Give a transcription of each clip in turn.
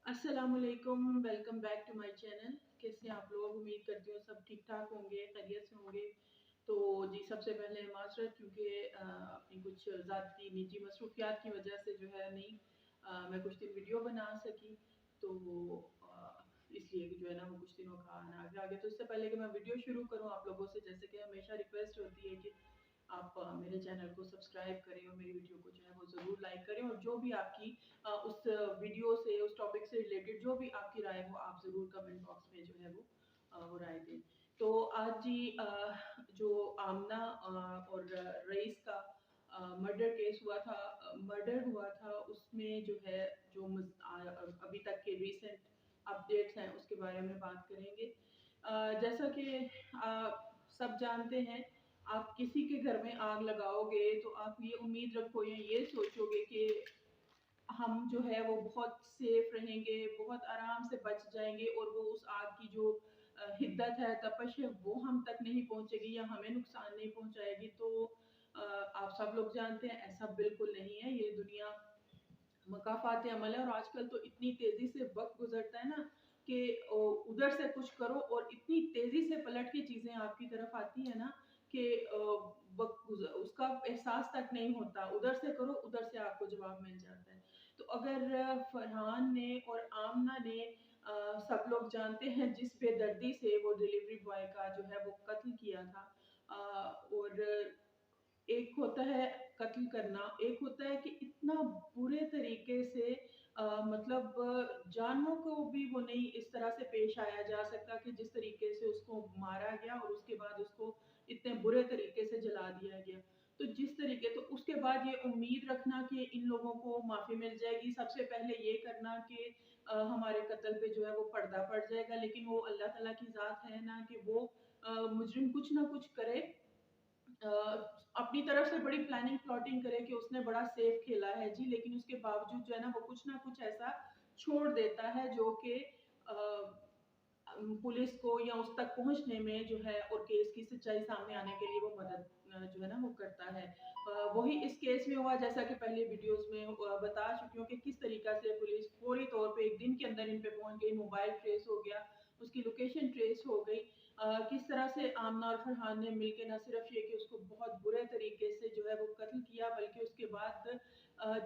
अस्सलाम वालेकुम, welcome back to my channel. कैसे हैं आप लोग? उम्मीद करती हूँ सब ठीक ठाक होंगे, खैरियत से होंगे। तो जी सबसे पहले माजरत, क्योंकि अपनी कुछ ज़ाती निजी मसरूफियात की वजह से जो है नहीं मैं कुछ दिन वीडियो बना सकी। तो इसलिए कि जो है ना वो कुछ दिनों का आना आगे आगे। तो इससे पहले कि मैं वीडियो शुरू करूँ, आप लोगों से जैसे कि हमेशा रिक्वेस्ट होती है कि आप मेरे चैनल को सब्सक्राइब करें और मेरी वीडियो को जो है वो ज़रूर लाइक करें, और जो भी आपकी उस वीडियो से, उस टॉपिक से रिलेटेड जो भी आपकी राय हो, आप ज़रूर कमेंट बॉक्स में जो है वो राय दें। तो आज जी जो आमना और रईस का मर्डर केस हुआ था, मर्डर हुआ था, उसमें जो है जो अभी तक के रीसेंट अपडेट्स हैं उसके बारे में बात करेंगे। जैसा कि आप सब जानते हैं, आप किसी के घर में आग लगाओगे तो आप ये उम्मीद रखो या ये सोचोगे कि हम जो है वो बहुत सेफ रहेंगे, बहुत आराम से बच जाएंगे, और वो उस आग की जो हिद्दत है, तपश है, वो हम तक नहीं पहुंचेगी या हमें नुकसान नहीं पहुंचाएगी। तो आप सब लोग जानते हैं ऐसा बिल्कुल नहीं है। ये दुनिया मकाफात अमल है, और आजकल तो इतनी तेजी से वक्त गुजरता है ना कि उधर से कुछ करो और इतनी तेजी से पलट के चीजें आपकी तरफ आती है ना कि उसका एहसास तक नहीं होता। उधर से करो, उधर से आपको जवाब मिल जाता है। तो अगर फरहान ने और आमना ने सब लोग जानते हैं जिस बेदर्दी से वो डिलीवरी बॉय का जो है वो कत्ल किया था, और एक होता है कत्ल करना, एक होता है कि इतना बुरे तरीके से मतलब जानवरों को भी वो नहीं इस तरह से पेश आया जा सकता कि जिस तरीके से उसको मारा गया और उसके बाद उसको इतने बुरे तरीके से जला दिया गया। तो जिस तरीके, तो उसके बाद ये उम्मीद रखना कि इन लोगों को माफी मिल जाएगी, सबसे पहले ये करना कि हमारे कत्ल पे जो है वो पर्दा पड़ जाएगा, लेकिन वो अल्लाह ताला की जात है ना कि वो मुजरिम कुछ ना कुछ करे, अपनी तरफ से बड़ी प्लानिंग प्लॉटिंग करे कि उसने बड़ा सेफ खेला है जी, लेकिन उसके बावजूद जो है ना वो कुछ ना कुछ ऐसा छोड़ देता है जो कि पुलिस को या उस तक पहुंचने में जो है और केस की सच्चाई सामने आने के लिए वो मदद जो है ना वो करता है। वही इस केस में हुआ, जैसा कि पहले वीडियोस में बता चुकी हूँ कि किस तरीका से पुलिस फौरी तौर पे एक दिन के अंदर इन पे पहुंच गई, मोबाइल ट्रेस हो गया, उसकी लोकेशन ट्रेस हो गई। किस तरह से आमना और फरहान ने मिलकर न सिर्फ ये कि उसको बहुत बुरे तरीके से जो है वो कत्ल किया, बल्कि उसके बाद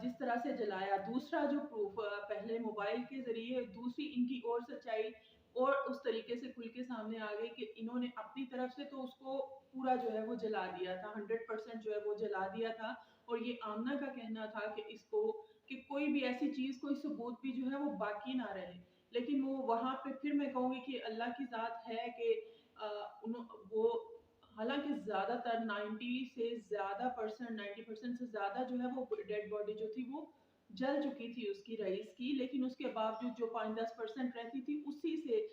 जिस तरह से जलाया, दूसरा जो प्रूफ, पहले मोबाइल के जरिए, दूसरी इनकी और सच्चाई और उस तरीके से खुल के सामने आ गई कि इन्होंने अपनी तरफ से तो उसको पूरा जो है वो जला दिया था, 100% जो है वो जला दिया था। और ये आमना का कहना था कि इसको कि कोई भी ऐसी चीज, कोई सबूत भी जो है वो बाकी ना रहे। लेकिन वो वहां पे फिर मैं कहूंगी कि अल्लाह की जात है कि वो हालांकि ज्यादातर 90% से ज्यादा जो है वो डेड बॉडी जो थी वो जल चुकी थी उसकी, रईस की, लेकिन उसके बावजूद जो 5-10% रहती थी उसी से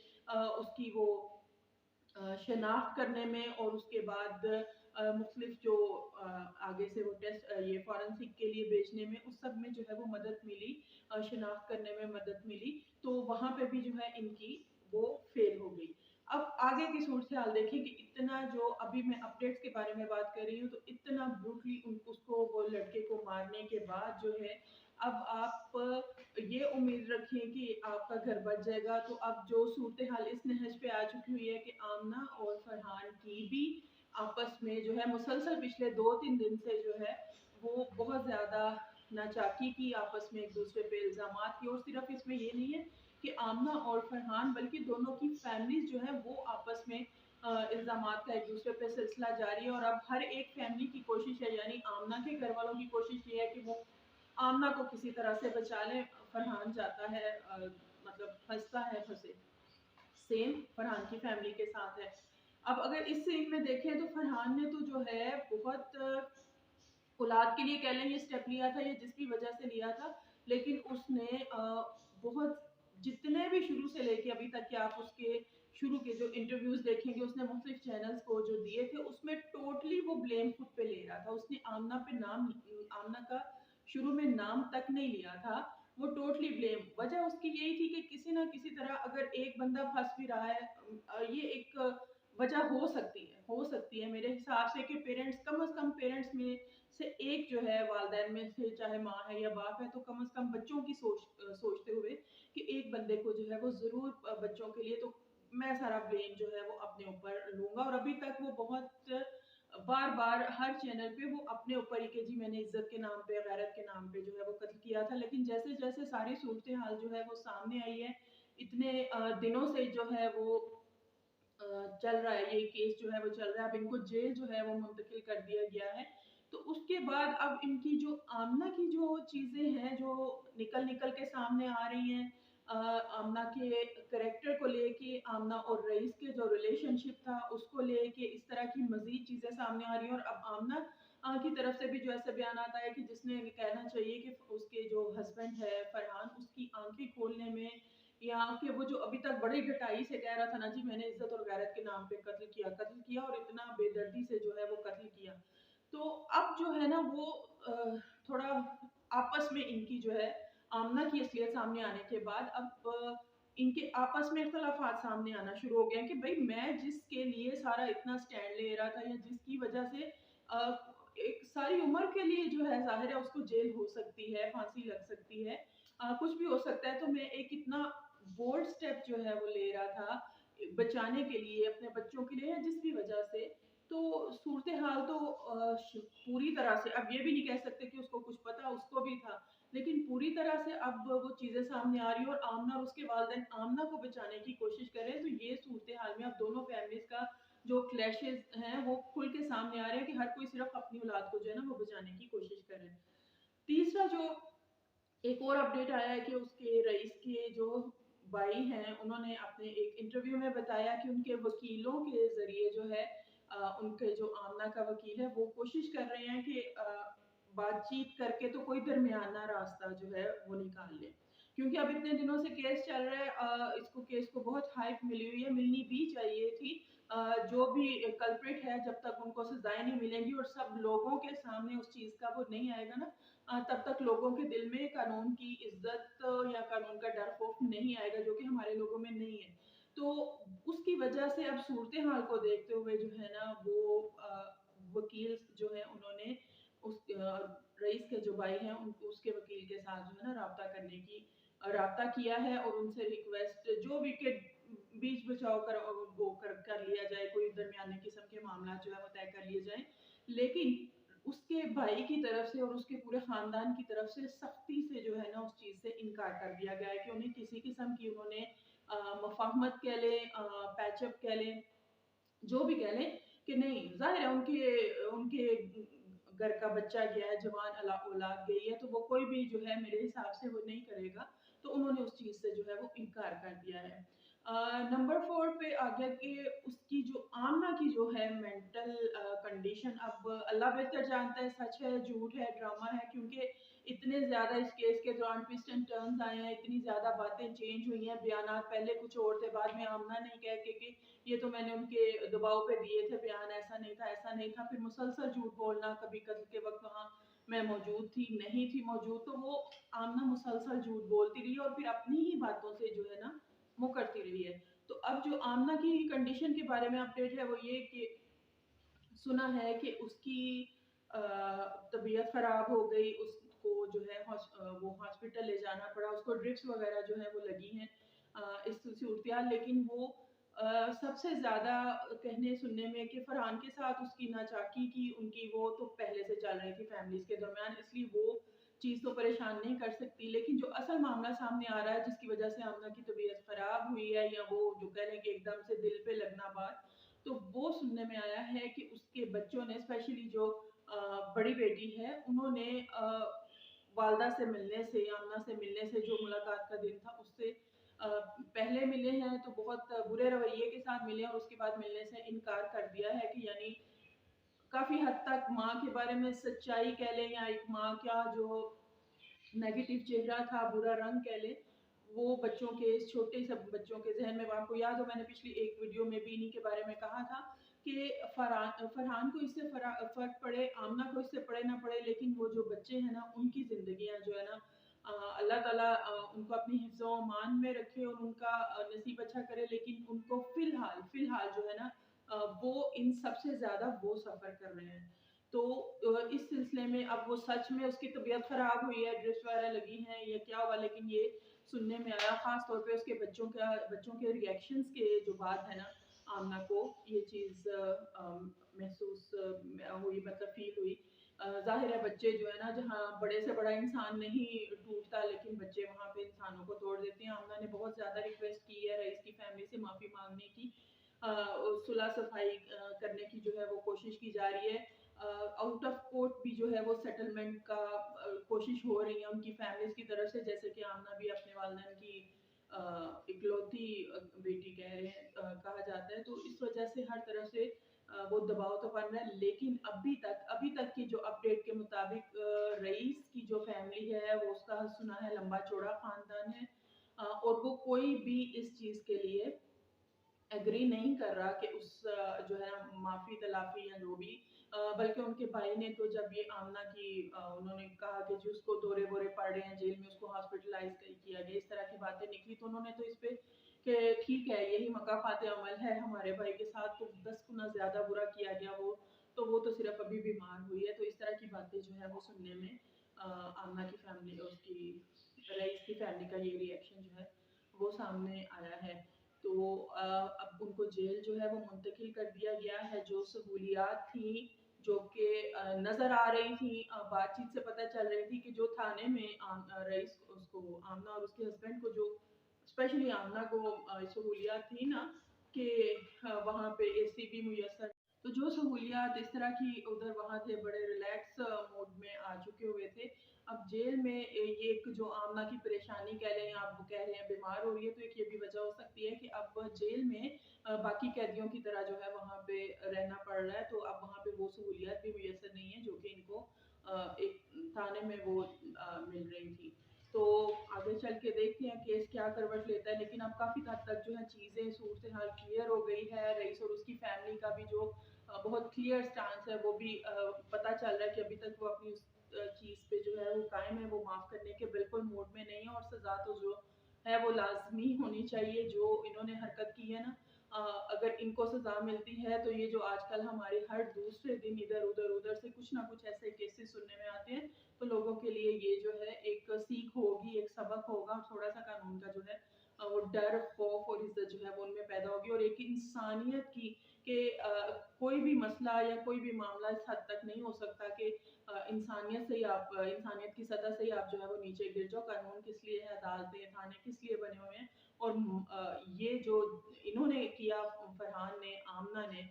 उसकी वो शनाख्त करने में, और उसके बाद मुख्तलिफ जो आगे से वो टेस्ट ये फॉरेंसिक के लिए भेजने में, उस सब में जो है वो मदद मिली, शनाख्त करने में मदद मिली। तो वहां पे भी जो है इनकी वो फेल हो गई। अब आगे की सूरत हाल देखिए कि इतना जो अभी मैं अपडेट्स के बारे में बात कर रही हूँ, तो इतना ब्रूटली उसको वो लड़के को मारने के बाद जो है, अब आप ये उम्मीद रखिए कि आपका घर बच जाएगा। तो अब जो सूरत हाल इस नहज पे आ चुकी हुई है कि आमना और फरहान की भी आपस में जो है मुसलसल पिछले 2-3 दिन से जो है वो बहुत ज्यादा नाचाकी की, आपस में एक दूसरे पे इल्जामात की। और सिर्फ इसमें ये नहीं है कि आमना और फरहान, बल्कि दोनों की फैमिलीज जो है वो आपस में इल्जामात का एक दूसरे पे सिलसिला जारी है। और अब हर एक फैमिली की कोशिश है, यानी आमना के घर वालों की कोशिश ये है कि वो आमना को किसी तरह से बचा ले। फरहान जाता है, मतलब फंसता है, फंसे, सेम फरहान की फैमिली के साथ है। अब अगर इस सीन में देखें तो फरहान ने तो जो है बहुत औलाद के लिए कह लें ये स्टेप लिया था, ये जिसकी वजह से लिया था, लेकिन उसने बहुत, जितने भी शुरू से लेके अभी तक के आप उसके शुरू के जो इंटरव्यूज देखेंगे उसने मुख्तलिफ चैनल्स को जो दिए थे, उसमें टोटली वो ब्लेम खुद पे ले रहा था। उसने आमना पे नाम, आमना का शुरू में नाम तक नहीं लिया था। वो टोटली ब्लेम, वजह उसकी यही थी कि किसी ना किसी तरह अगर एक बंदा फंस भी रहा है, ये एक वजह हो सकती है, हो सकती है मेरे हिसाब से कि पेरेंट्स, कम से कम पेरेंट्स में से एक जो है वालिदैन में से, चाहे माँ है या बाप है, तो कम से कम बच्चों की सोचते हुए कि एक बंदे को जो है वो ज़रूर बच्चों के लिए, तो मैं सारा ब्लेम जो है वो अपने ऊपर लूँगा। और अभी तक वो बहुत बार-बार हर चैनल पे वो अपने ऊपर ही कि जी मैंने इज़्ज़त के नाम पे, गैरत के नाम पे जो है वो कत्ल किया था। लेकिन जैसे-जैसे सारी सूरत-ए-हाल जो है वो सामने आई है, इतने दिनों से जो है वो चल रहा है, ये केस जो है वो चल रहा है, अब इनको जेल जो है वो मुंतकिल कर दिया गया है। तो उसके बाद अब इनकी जो आमना की जो चीज़ें हैं, जो निकल-निकल के सामने आ रही हैं, आमना के करैक्टर को लेके, आमना और रईस के जो रिलेशनशिप था, उसको लेके इस तरह की मज़ीद चीज़ें सामने आ रही हैं। और अब आमना की तरफ से भी जो ऐसे बयानात आए कि जिसने ये कहना चाहिए कि उसके जो हस्बैंड है फरहान, उसकी आँखें खोलने में, या कि वो जो अभी तक बड़ी ढटाई से कह रहा था ना जी मैंने इज्जत और गैरत के नाम पे कत्ल किया और इतना बेदर्दी से जो है वो कत्ल किया। तो अब जो है ना वो थोड़ा आपस में इनकी जो है आमना की असलियत सामने आने के बाद अब इनके आपस में इख्तलाफात सामने आना शुरू हो गए हैं कि भाई मैं जिसके लिए सारा इतना स्टैंड ले रहा था, या जिसकी वजह से एक सारी उम्र के लिए जो है ज़ाहिर है उसको जेल हो सकती है, फांसी लग सकती है, कुछ भी हो सकता है, तो मैं एक इतना बोल्ड स्टेप जो है वो ले रहा था बचाने के लिए, अपने बच्चों के लिए, या जिस भी वजह से। तो सूरत हाल तो पूरी तरह से अब ये भी नहीं कह सकते कि उसको कुछ पता, उसको भी था, लेकिन पूरी तरह से अब वो चीजें सामने आ रही है और आमना और उसके वालिदैन आमना को बचाने की कोशिश कर रहे हैं। तो ये सूरत हाल में अब दोनों फैमिलीज का जो क्लैशेस हैं वो खुल के सामने आ रहे हैं कि हर कोई सिर्फ अपनी औलाद को जो है ना वो बचाने की कोशिश कर रहे हैं। तीसरा जो एक और अपडेट आया है कि उसके रईस के जो भाई हैं, उन्होंने अपने एक इंटरव्यू में बताया कि उनके वकीलों के ज़रिए जो है उनके जो आमना का वकील है वो कोशिश कर रहे हैं कि बातचीत करके तो कोई दरमियाना रास्ता जो है वो निकाल लें। क्योंकि अब इतने दिनों से केस चल रहा है, इसको केस को बहुत हाइप मिली हुई है, मिलनी भी चाहिए थी। जो भी कल्प्रिट है जब तक उनको सजाएं नहीं मिलेंगी और सब लोगों के सामने उस चीज़ का वो नहीं आएगा ना, तब तक लोगों के दिल में कानून की इज्जत या कानून का डर खौफ नहीं आएगा, जो कि हमारे लोगों में नहीं है। तो उसकी वजह से अब सूरत हाल को देखते हुए जो है ना वो वकील जो है उन्होंने उस रईस के जो भाई हैं उनको उसके वकील के साथ जो है ना राब्ता किया है और उनसे रिक्वेस्ट जो भी के बीच बचाव कर लिया जाए, कोई दरमियाने किस्म के मामला जो है वो तय कर लिए जाए। लेकिन उसके भाई की तरफ से और उसके पूरे खानदान की तरफ से सख्ती से जो है ना उस चीज़ से इनकार कर दिया गया है कि उन्हें किसी किस्म की उन्होंने मुफाहमत कह लें, पैचअप कह लें, जो भी कह लें, कि नहीं, ज़ाहिर है उनके उनके घर का बच्चा गया है, जवान औलाद गई है, तो वो कोई भी जो है मेरे हिसाब से वो नहीं करेगा। तो उन्होंने उस चीज़ से जो है वो इनकार कर दिया है। नंबर 4 पे आ गया कि उसकी जो आमना की जो है मेंटल कंडीशन, अब अल्लाह बेहतर जानता है सच है, झूठ है, ड्रामा है, क्योंकि इतने ज़्यादा इस केस के दौरान ट्विस्ट एंड टर्न्स आए हैं, इतनी ज़्यादा बातें चेंज हुई हैं, बयानात पहले कुछ और थे, बाद में आमना नहीं कह के कि ये तो मैंने उनके दबाव पे दिए थे बयान, ऐसा नहीं था, ऐसा नहीं था, फिर मुसलसल झूठ बोलना, कभी कत्ल के वक्त वहाँ मैं मौजूद थी, नहीं थी मौजूद, तो वो आमना मुसलसल झूठ बोलती रही और फिर अपनी ही बातों से जो है ना मुकरती रही है। तो अब जो आमना की कंडीशन के बारे में अपडेट है वो ये कि सुना है कि उसकी तबीयत खराब हो गई, उसको जो है वो हॉस्पिटल ले जाना पड़ा, उसको ड्रिप्स वगैरह जो है वो लगी हैं इस सूरत। लेकिन वो सबसे ज़्यादा कहने सुनने में कि फरहान के साथ उसकी नाचाकी की उनकी वो तो पहले से चल रही थी फैमिलीज़ के दरमियान, इसलिए वो चीज़ तो परेशान नहीं कर सकती। लेकिन जो असल मामला सामने आ रहा है जिसकी वजह से आमना की तबीयत खराब हुई है, या वो जो कह लें कि एकदम से दिल पे लगना बात, तो वो सुनने में आया है कि उसके बच्चों ने, स्पेशली जो बड़ी बेटी है, उन्होंने वालदा से मिलने से, आमना से मिलने से, जो मुलाकात का दिन था उससे पहले मिले हैं तो बहुत बुरे रवैये के साथ मिले और उसके बाद मिलने से इनकार कर दिया है, कि यानी काफी हद तक माँ के बारे में सच्चाई कह लें, या एक माँ का जो नेगेटिव चेहरा था, बुरा रंग कह लें, वो बच्चों के, छोटे सब बच्चों के जहन में, आपको याद हो मैंने पिछली एक वीडियो में भी इन्हीं के बारे में कहा था कि फरहान को इससे फर्क पड़े, आमना को इससे पड़े ना पड़े, लेकिन वो जो बच्चे हैं ना उनकी जिंदगियां जो है ना अल्लाह ताला उनको अपनी हिफ्ज़ो मान में रखे और उनका नसीब अच्छा करे। लेकिन उनको फिलहाल फिलहाल जो है ना वो इन सबसे ज्यादा वो सफर कर रहे हैं। तो इस सिलसिले में अब वो सच में उसकी तबीयत खराब हुई है, ड्रिप्स वगैरह लगी हैं या क्या हुआ, लेकिन ये सुनने में आया, खास तौर पे उसके बच्चों के रिएक्शंस के जो बात है ना, आमना को ये चीज़ महसूस हुई, मतलब फील हुई। ज़ाहिर है बच्चे जो है ना, जहाँ बड़े से बड़ा इंसान नहीं टूटता, लेकिन बच्चे वहाँ पे इंसानों को तोड़ देते हैं। आमना ने बहुत ज़्यादा रिक्वेस्ट की है रईस की फैमिली से माफ़ी मांगने की, सुलह सफाई करने की जो है वो कोशिश की जा रही है। आउट ऑफ कोर्ट भी जो है वो सेटलमेंट का कोशिश हो रही है उनकी फैमिलीज की तरफ से, जैसे कि आमना भी अपने वालिदैन की इकलौती बेटी कह रहे हैं, कहा जाता है। तो इस वजह से हर तरफ से वो दबाव तो बन रहा है, लेकिन अभी तक की जो अपडेट के मुताबिक रईस की जो फैमिली है वो, उसका सुना है लंबा चौड़ा खानदान है, और वो कोई भी इस चीज के लिए एग्री नहीं कर रहा कि उस जो है माफी तलाफी या जो भी, बल्कि उनके भाई ने तो जब ये आमना की उन्होंने कहा कि जी उसको दौरे बोरे पड़ रहे हैं जेल में, उसको हॉस्पिटलाइज किया गया, इस तरह की बातें निकली, तो उन्होंने तो इस पे कि ठीक है यही मकाफात अमल है हमारे भाई के साथ, तो 10 गुना ज्यादा बुरा किया गया वो तो सिर्फ अभी बीमार हुई है। तो इस तरह की बातें जो है वो सुनने में आमना की फैमिली, उसकी रईस की फैमिली का ये रिएक्शन जो है वो सामने आया है। तो अब उनको जेल जो है वो मुंतकिल कर दिया गया है। जो सहूलियात थी जो कि नजर आ रही थी, बातचीत से पता चल रही थी कि जो थाने में रईस उसको, आमना और उसके हस्बैंड को, जो स्पेशली आमना को सहूलियात थी ना कि वहाँ पे एसी भी मुयसर, तो जो सहूलियात इस तरह की उधर वहाँ थे, बड़े रिलैक्स मोड में आ चुके हुए थे। अब जेल में ये एक जो आमना की परेशानी कह लें, आप कह रहे हैं बीमार हो रही है, तो एक ये भी वजह हो सकती है कि अब जेल में बाकी कैदियों की तरह जो है वहाँ पे रहना पड़ रहा है, तो अब वहाँ पे वो सहूलियत भी मुयसर नहीं है जो कि इनको एक थाने में वो मिल रही थी। तो आगे चल के देखते हैं केस क्या करवट लेता है, लेकिन अब काफी हद तक जो है चीजें, सूरत हाल क्लियर हो गई है। रईस और उसकी फैमिली का भी जो बहुत क्लियर स्टांस है वो भी पता चल रहा है कि अभी तक वो अपनी उस चीज पे जो है वो कायम है, वो माफ करने के बिल्कुल मूड में नहीं है, और सजा तो जो है वो लाजमी होनी चाहिए। जो इन्होंने हरकत की है ना, अगर इनको सजा मिलती है तो ये जो आजकल हमारे हर दूसरे दिन इधर उधर उधर से कुछ ना कुछ ऐसे केसेस सुनने में आते हैं, तो लोगों के लिए ये जो है एक सीख होगी, एक सबक होगा, और थोड़ा सा कानून का जो है वो डर, खौफ और इज्जत जो है वो उनमें पैदा होगी, और एक इंसानियत की कि कोई भी मसला या कोई भी मामला इस हद तक नहीं हो सकता कि इंसानियत से ही आप, इंसानियत की सतह से ही आप जो है वो नीचे गिर जाओ। कानून किस लिए है, अदालतें थाने किस लिए बने हुए हैं, और ये जो इन्होंने किया, फरहान ने, आमना ने,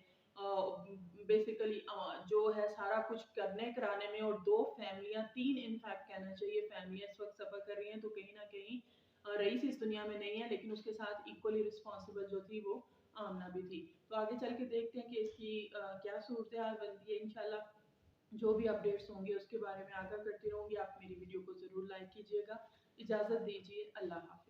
बेसिकली जो है सारा कुछ करने कराने में, और दो फैमिलियां, तीन इनफैक्ट कहना चाहिए फैमिलियां इस वक्त सफर कर रही हैं, तो कहीं ना कहीं रईस इस दुनिया में नहीं है, लेकिन उसके साथ इक्वली रिस्पॉन्सिबल जो थी वो आमना भी थी। तो आगे चल के देखते हैं कि इसकी क्या सूरत हाल बनती है। इंशाल्लाह जो भी अपडेट्स होंगे उसके बारे में आगाह करती रहूंगी। आप मेरी वीडियो को जरूर लाइक कीजिएगा। इजाजत दीजिए, अल्लाह हाफिज।